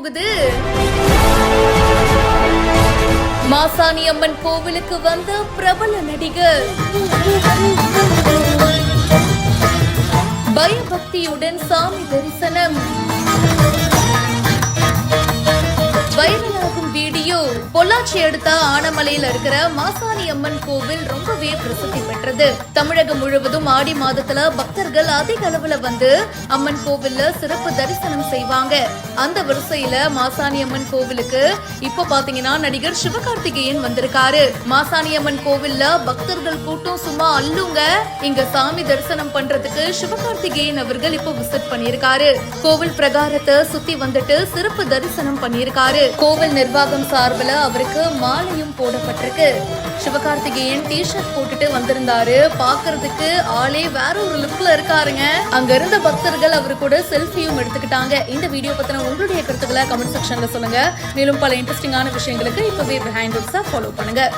போகுது? மாசாணி அம்மன் கோவிலுக்கு வந்த பிரபல நடிகர் பயபக்தியுடன் சாமி தரிசனம். வைரலாகும் வீடியோ. பொள்ளாச்சி அடுத்த ஆனமலையில இருக்கிற மாசாணி அம்மன் கோவில் ரொம்பவே பிரசித்தி பெற்றது. தமிழகம் முழுவதும் ஆடி மாதத்துல பக்தர்கள் அதிக அளவுல வந்து அம்மன் கோவில்ல சிறப்பு தரிசனம் செய்வாங்க. அந்த வரிசையில மாசாணி அம்மன் கோவிலுக்கு இப்ப பாத்தீங்கன்னா நடிகர் சிவகார்த்திகேயன் வந்திருக்காரு. மாசாணி அம்மன் கோவில்ல பக்தர்கள் கூட்டம் சும்மா அல்லுங்க. இங்க சாமி தரிசனம் பண்றதுக்கு சிவகார்த்திகேயன் அவர்கள் இப்ப விசிட் பண்ணிருக்காரு. கோவில் பிரகாரத்தை சுத்தி வந்துட்டு சிறப்பு தரிசனம் பண்ணிருக்காரு. கோவில் நிர்வாகம் சார்பில் அவருக்கு மாலையும் போடப்பட்டிருக்கு. சிவகார்த்திகேயன் டி-ஷர்ட் போட்டுட்டு வந்திருந்தாரு. பாக்குறதுக்கு ஆளே வேற ஒரு லுக்ல இருக்காருங்க. அங்க இருந்த பக்தர்கள் அவரு கூட செல்ஃபியும் எடுத்துக்கிட்டாங்க. இந்த வீடியோ பத்தின உங்களுடைய கருத்துக்களை கமெண்ட் செக்ஷன்ல சொல்லுங்க. மேலும் பல இன்ட்ரெஸ்டிங்கான விஷயங்களுக்கு இப்பவே பிஹைண்ட் ஃபாலோ பண்ணுங்க.